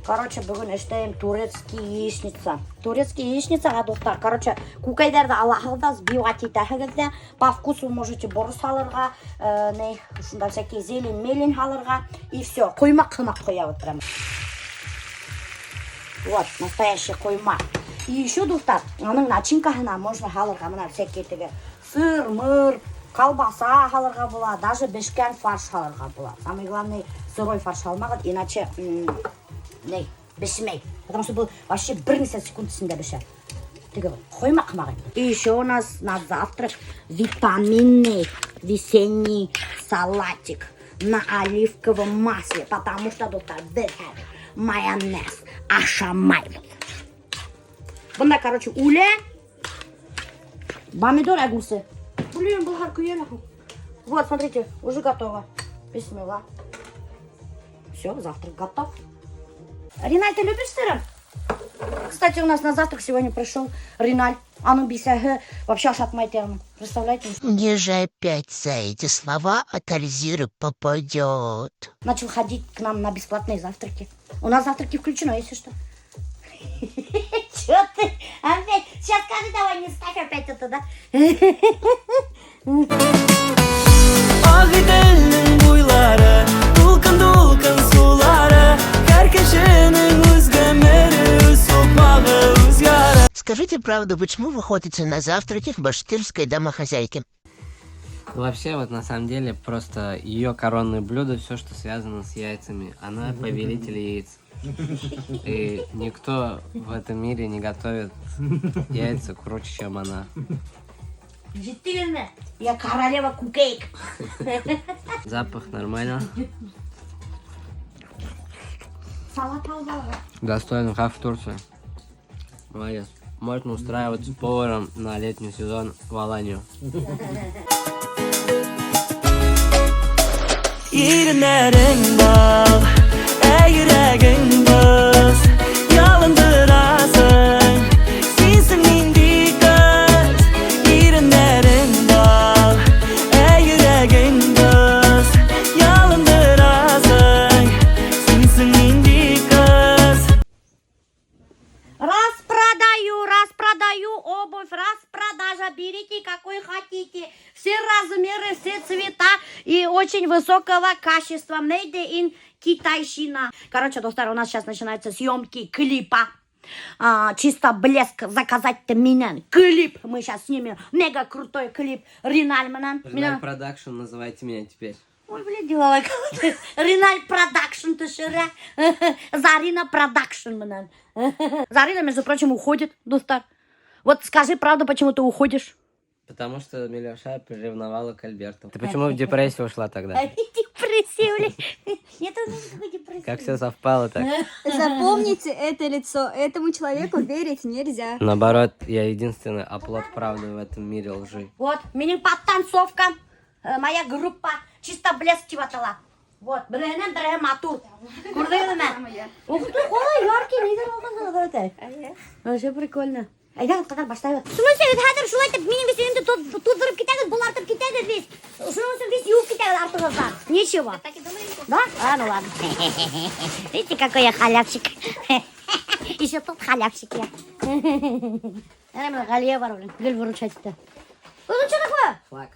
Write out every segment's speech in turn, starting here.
Короче, бүгін іштейм турецкий яичница. Турецкий яичницаға достар. Короче, кукайдарды алақылда сбивать етәхігізді. По вкусу можете борыс алырға, шында всякие зелень-мелень алырға. И все. Қоймақ қоя отырам. Вот, настоящий қоймақ. И еще, достар, оның начинкасына можно алырға. Мына всякие теге сыр, мыр, колбаса алырға болады. Даже бешкен фарш алырға болады. Самый главный сырой фарш алмағыд, иначе... бешмей. Потому что был вообще бірнеше секунд ішінде бешер. Қоймақ маған. И еще у нас на завтрак витаминный весенний салатик на оливковом масле. Потому что доктор майонез ашамай. Бunda, короче, уле, помидор, огурцы. Блин, булгарку ела. Вот, смотрите, уже готово. Бисмилла. Все, завтрак готов. Риналь, ты любишь сыром? Кстати, у нас на завтрак сегодня пришел Риналь. Бисяга вообще шатмайте. Представляете? Мне же опять за эти слова от Альзиры попадет. Начал ходить к нам на бесплатные завтраки. У нас завтраки включено, если что. Чё ты? Опять? Сейчас скажи, давай не ставь опять это, да? Скажите правду, почему вы ходите на завтраки в башкирской домохозяйке? Вообще, вот на самом деле, просто ее коронное блюдо, все, что связано с яйцами. Она повелитель яиц. И никто в этом мире не готовит яйца круче, чем она. Действительно, я королева кукейк. Запах нормально. Салат албала. Достойно, как в Турции. Молодец. Можно устраиваться поваром на летний сезон в Аланию. Распродаю обувь, распродажа. Берите какой хотите. Все размеры, все цвета и очень высокого качества. Made in Китайщина. Короче, достар, у нас сейчас начинаются съемки клипа. Чисто блеск заказать-то меня. Клип. Мы сейчас снимем мега крутой клип. Риналь Продакшн, называйте меня теперь. Ой, блядь, делала кого-то. Риналь Продакшн, ты шире. Зарина Продакшн, манан. Зарина, между прочим, уходит, достар. Вот скажи правду, почему ты уходишь? Потому что Миляша приревновала к Альберту. Ты почему в депрессию ушла тогда? Депрессия, блядь. Нет, никакой депрессии. Как все совпало так? Запомните это лицо. Этому человеку верить нельзя. Наоборот, я единственный оплот правды в этом мире лжи. Вот, мини-подтанцовка. Моя группа чисто блеск чиватала. Вот, бренем матур. Курдейлыма. Ух ты, ой, яркий лидер oldu. Вообще прикольно. Айда, қатар баштайық. Шunu сөйледі, хәдір шулай тіп, менің сөйлемді тудырып кетеді, бұлартып кетеді біз. Шunu сөйлемді юг кетеді артығыздан. Ничего. Да? Ну ладно. Видите, какой я халявщик. Еще тот халявщик я. Она Галия бар, блин. Гүл выручать-то. Ну что такое? Флаг.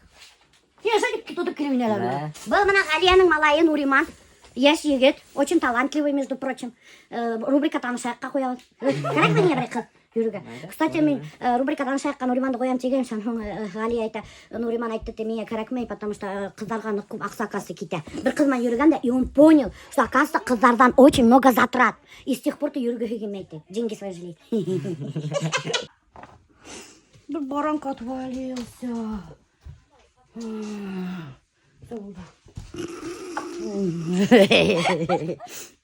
Я что кто-то криминал. Был мына Галияның малайы Нуриман. Яш егет, очень талантливый, между прочим. Рубрикадан шайыққа қоялады. Қарақ мен ебірек юрге. Кстати, мен рубрикадан шайыққа Нуриманды қоям тегем, Галия айта, Нуриман айтты те мене қарақмай, потому что қыздарға көп ақсақасы кете. Бір қызман юрганда, и он понял, что оказывается қыздардан очень много затрат. И с тех пор ты юрге келмейді. Деньги свои жалеет. Бір баранка отвалился.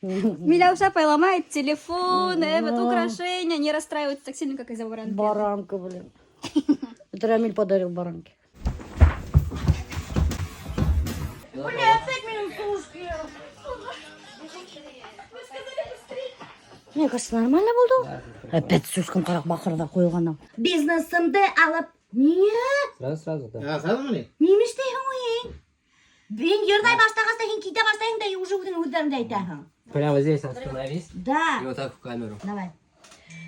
Миляуша поломает телефон, украшения, не расстраивается так сильно, как из-за баранки. Баранка, блин. Это Рамиль подарил баранки. Бля, опять минут сушки. Мне кажется, нормально болды. Опять сушкам қарақ бақырда қойылғаннан. Бизнесімді алып... Нет. Сразу, да. Сразу міне? Неміштейін ойын. Мен ердай баштағаста, кете баштайын да, уже өздерінде айтайын. Прямо здесь остановись. Да. И вот так в камеру. Давай.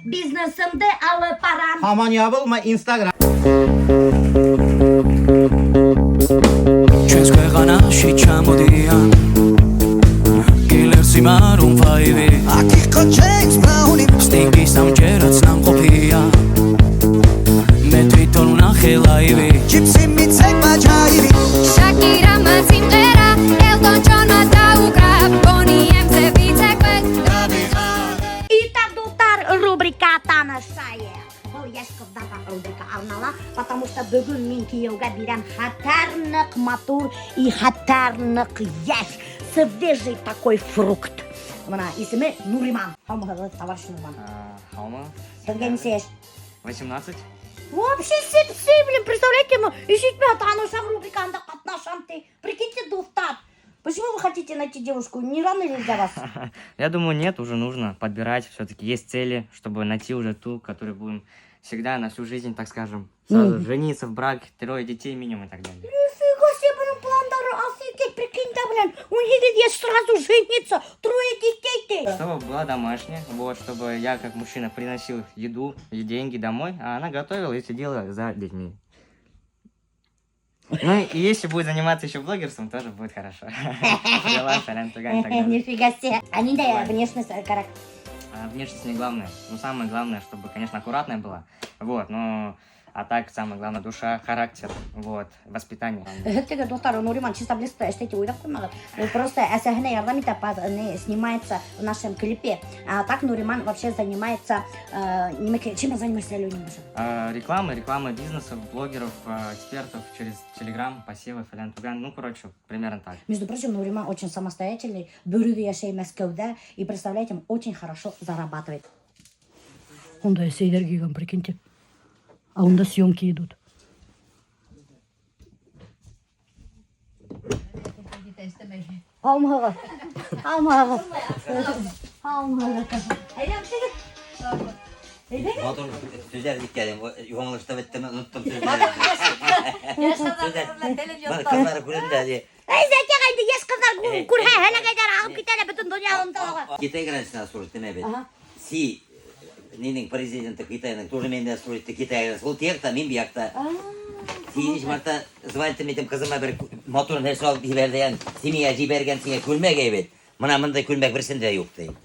Бизнесімді алып парам. Aman yapılma Instagram. Ჩვენს ქვეყანაში ჩამოდიან კილერსი მარუნ ფაივი აქ იყო ჯეიმს ბრაუნი სტინგი სამჯერაც ნამყოფია მე თვითონ ვნახე ლაივი ჯიპსი მიცემა ჯაივი Shakira man simqera Elton John ma daukra Bonnie M.Z. ვიცეკვეთ И так, доктор, рубрика танышайық. Бұл ешқыздарға рубрика арнала, потому что бүгін мен күйеуге берем хатарнық мотор и хатарнық еш. Свежий такой фрукт. Мына есімі Нуриман. Хамығы товарищ Нуриман. Хаума? Сізге не сеш? 18. Вообще все, блин, представляете, ищите меня танышам рубриканда қатнашам ты. Прикиньте, доктор. Почему вы хотите найти девушку? Не рано ли для вас? Я думаю, нет, уже нужно подбирать. Все-таки есть цели, чтобы найти уже ту, которую будем всегда на всю жизнь, так скажем, сразу жениться в брак, 3 детей минимум и так далее. Нифига себе, блин, пландары, офигеть, прикинь-то, блин. У них есть сразу жениться, 3 детей-то. Чтобы была домашняя, вот, чтобы я как мужчина приносил еду и деньги домой, а она готовила и сидела за детьми. Ну и если будет заниматься еще блогерством, тоже будет хорошо. Дела, сорян, тугань и так далее. Нифига себе. Они да, внешность, как... А внешность не главное. Ну, самое главное, чтобы, конечно, аккуратная была. Вот, но... А так, самое главное, душа, характер, вот, воспитание. Тега, доктор, Нуриман, чисто близко, эстети уйдах қоймады. Просто әсәхіне ярдам етіп, снимается в нашем клипе. А так Нуриман вообще занимается... Чем занимаешься, Ленин? Реклама бизнесов, блогеров, экспертов через Телеграм, посевы, филиан, туган. Ну, короче, примерно так. Между прочим, Нуриман очень самостоятельный, Бөріде яшей Мәскеуде, и, представляете, очень хорошо зарабатывает. Он да сейдер гиган, прикиньте. А онда съемки идут. Алмаға. Motor sözler dikkatim. Yuvamışta bittim, unuttum sözleri. Bana kızları kulübünde diye. Zeki kaydı, yes kızlar kurha hele kadar ağıp gitere bütün dünya onda. Китай границасына служит, деме бит. Си ненің президенті Китайның тоже менде служит, Китайға сол текта, мен биякта. Сиінші марта звальтым етім қызыма бір моторын нәрсе алып жіберді, семья жіберген сеңе күлмек ебет. Мына мындай күлмек бірсінде жоқ дейді.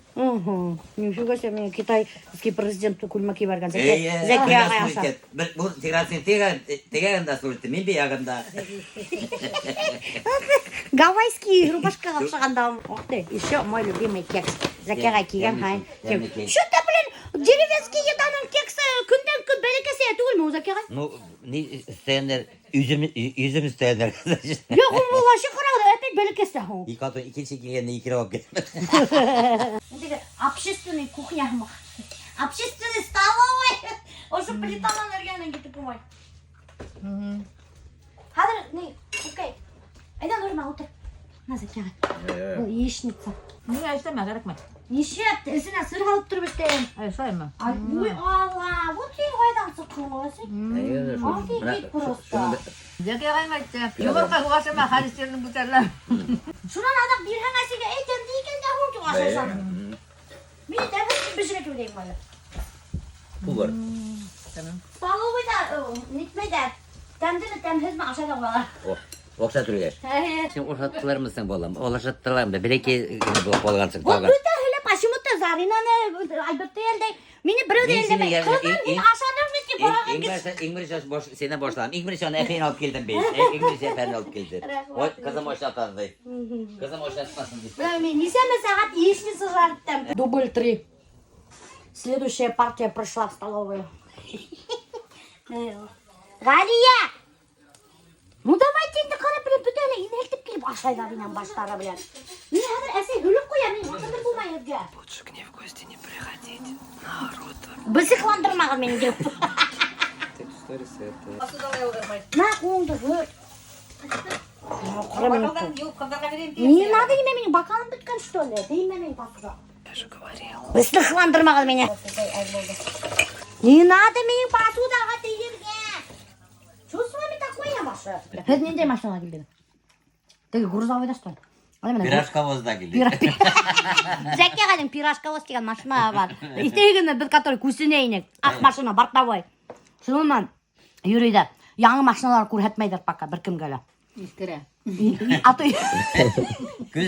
Нифига себе, китайский президент күлмәки бәргән. Зәки ағайша. Бұл интеграцияны тегәгенда служит, мен биягында. Гавайский рубашкаға шығанда. Оқты, еще мой любимый кекс. Зәкеға киген хайын. Что-то, блин, деревенский еданың кексы күнден күн бәлекесі түгіл ме, Зәкеға? Ну, не істейіндер, üzüm istəyirlər. Yox, bu başı qıraqda, опять бәлекесі. İkinci келгенде екі рауап кетті. Общественный кухня. Общественный столовый. Уже плитадан өргенен кетіп болмай. Қазір, не, окей. Айдан өрма, отыр. На, Зәкеға. Бұл яичница. Неге істеме, керек ме? Неше, ісіне сыр қалып тұрып істейін. Солай ма? Ой, Алла, вот сен қайдан сыққың осы? Офигеть просто. Зәке қаймайтты. Жұмырқа қуғашыма халистерінің бұтарлар. Шунан адақ бірген әсеге әйтен дейкен де ғын туғаша жаны. Мені дәбір бішірет өдейім байды. Бұл бар. Столовыйда, нетмейді, тәмдіні тәмсізмі ашада қоялар. Оқша түргеш. Сен ошаттыларымызсың болам. Ол ошаттыларым да біреке болғансың. Ол өте хілі пашымытты заринаны, Альбертті елдей. Мені біреуді елдемей. Қылдан мен ашаның бетке бараған кет. Ең бірінші сені бошлам. Ең бірінші оны әпейін алып келдім бей. Ең бірінші әпейін алып келдім. Ой, қызым ошаттанды. Қызым ошаттасын дейді. Несеме сағат яичницу жарыттым. Дубль 3. Следующая партия пришла в столовую. Галия! Ну давайте енді қара білен бүтәне инелтіп келіп ашайда бінен баштары білен. Мен әдір әсей хүлік қоя, мен қадыр болмай өзге. Лучше к ней в гости не приходить. Народ. Бізі қыландырмағын мені деп. На, қолыңды ғыр. Не надо неме менің бақалым біткен, что ли? Дейме мен басыға. Я же говорил. Бізді қыландырмағын мені. Не надо менің басудаға дейірге. Что с вами такое, Маша? Это не дай машина келді. Ты грузовойда что ли? Пирожковозда келді. Жәке қалың пирожковоз деген машина бар. Истегіні біз который күсінейінік. Ақ машина, бортовой. Шынымен үйрейді. Яңы машиналар көрсетмейдір пока бір кім келі. Искіре. Күз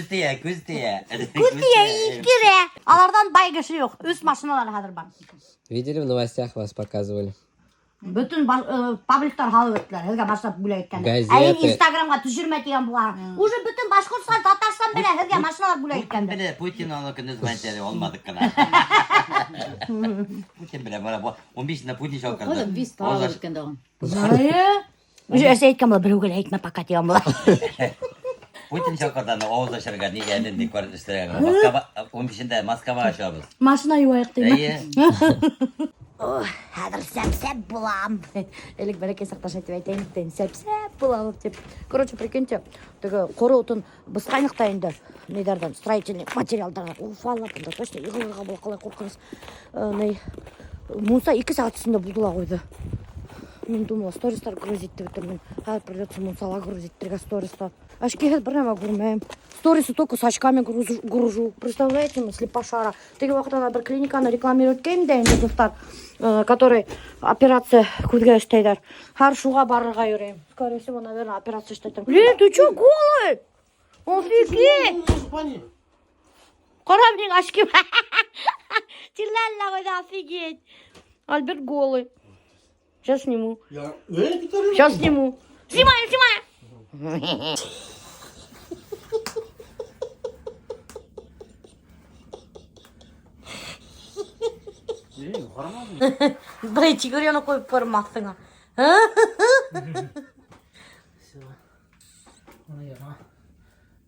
тие. Күстие, искіре. Алардан бай кіші жоқ. Өз машиналар қазір бар. Видели, в новостях вас показывали? Бүтін пабликтар халы өттілер. Хізге машина бүлі еткенде. Газеты. Әйін инстаграмға түшірме деген бұлар. Уже бүтін Башқұртстан, Татарстан біле хізге машиналар бүлі еткенде. Біле, Путин оны күндіз мәнтері олмадық қана. Путин біле, 15-інде Путин шау Ода кірді. бис пала өткенде оған. Уже өсі еткен бұла біреуге айтма пока деген бұла. Путин шау кірді, ауыз ашырға неге әлінде көріністірген. 15-інде Москва ашабыз. Машина юайық деймі. Әйе. Хәдір сәп-сәп бұлам. Әлік бәрекей сақташ айтып айтайын дейін. Сәп-сәп бұлам деп. Короче, прикиньте, қоры отын бұсқайнықта енді. Недерден, строительный материалдарға. Уфалап, точно иғылырға бұл қалай қорқыңыз. Мұнса 2 сағат үстінде бұлдыла қойды. Мен думала, стористар грузить деп тұрмын. Хәдір придется мұнсала грузиттерге стористар. Ашкеге бір нәме көрмейм. Сторисы только с очками гружу. Представляете, мы слепошара. Теги вақытана бір клиниканы рекламирует кейм дейін достар, который операция көзге іштейдер. Har шуға барырға үйрейм. Скорее всего, наверное, операция іштейдер. Блин, ты чё, голый? Офигеть! Қора менің ашкем. Тилалла қойда, офигеть. Альберт голый. Сейчас сниму. Сейчас сниму. Снимаю. Блин, тигренок қойып көрмақсың.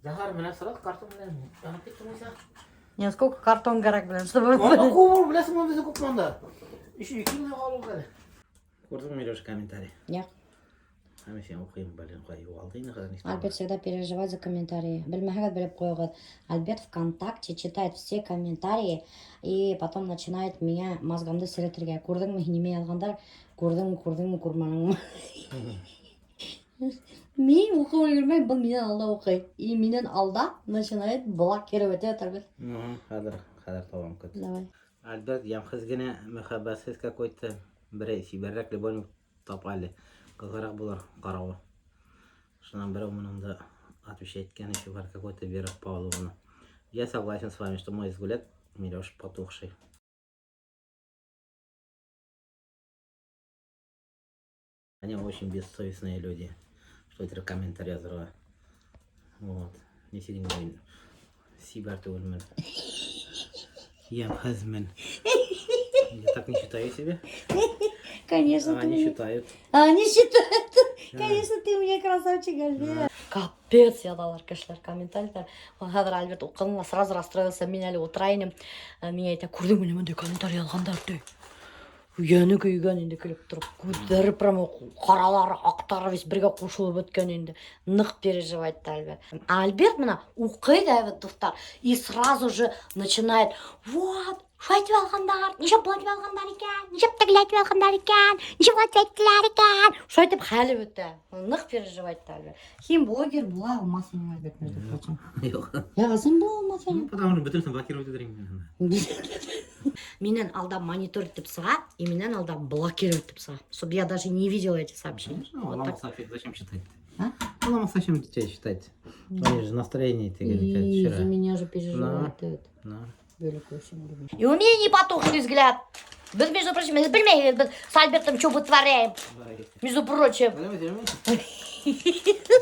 Захар, мене сразу картон білем. Жанып кеттің ойса? Не, сколько картон керек білем, чтобы... Оны қол білесің оны бізде көпманда. Еще 2 мыңа қалу қады. Көрдің Милюш комментарий? Нет. Һәм сен оқиын білен қой. Алдың қадан не Альберт всегда переживает за комментарии. Білмәгәт біліп қойғыз. Альберт ВКонтакте читает все комментарии и потом начинает меня мозгамды сіретірге. Көрдің мі, неме алғандар? Көрдің, көрманың. Мен оқуын көрмей, бұл менен алда оқи. И менен алда начинает блокировать Альберт. Хадыр табам көт. Давай. Альберт, ямхыз генә мәхәббәтсез какой-то бір сибәррәк любовь тапалы. Кызгарақ булар каравы. Шунан берәү монда отвечать еткән еще бар какой-то Вера Павловна. Я согласен с вами, что мой взгляд Милюш потухший. Они очень бессовестные люди. Что это комментарий взрыва. Вот. Не сидим говорим. Сибарту ульмен. Я хазмен. Я так не считаю себя. Конечно, А они считают. Они считают. Конечно, ты у меня красавчик, Альберт. Капец, я дал кешелер комментарийлер. Хәзер Альберт укыганда сразу расстроился. Мен әле утырайын. Миңа әйтә, күрдеңме немендей комментарий алгандар ди. Яны көйгән инде көлеп торып. Күзләре прямо каралары, актары весь бергә кушылып беткән инде. Нык переживает Альберт. Альберт менә укый да вот достар. И сразу же начинает: "Вот, шайтып алгандар, ничек булып алгандар икән, ничек тегеләтеп алгандар икән, ничек әйттеләр икән." Шайтып хәле бетә. Нык переживает Альберт. Ким блогер була алмасын Альберт, между прочим. Yok. Я сам булмасын. Потому что бөтенсен блокировать edering. Менен алда монитор итеп сыга, и менен алда блокировать итеп сыга. Чтобы я даже не видела эти сообщения. Вот так. Зачем читать? А? Ну, зачем читать? Они же настроение ты И вчера. за меня же переживает это. Да. Великую семью. И у меня не потухший взгляд. Без, между прочим, без пельменей, с Альбертом что вытворяем. Между прочим.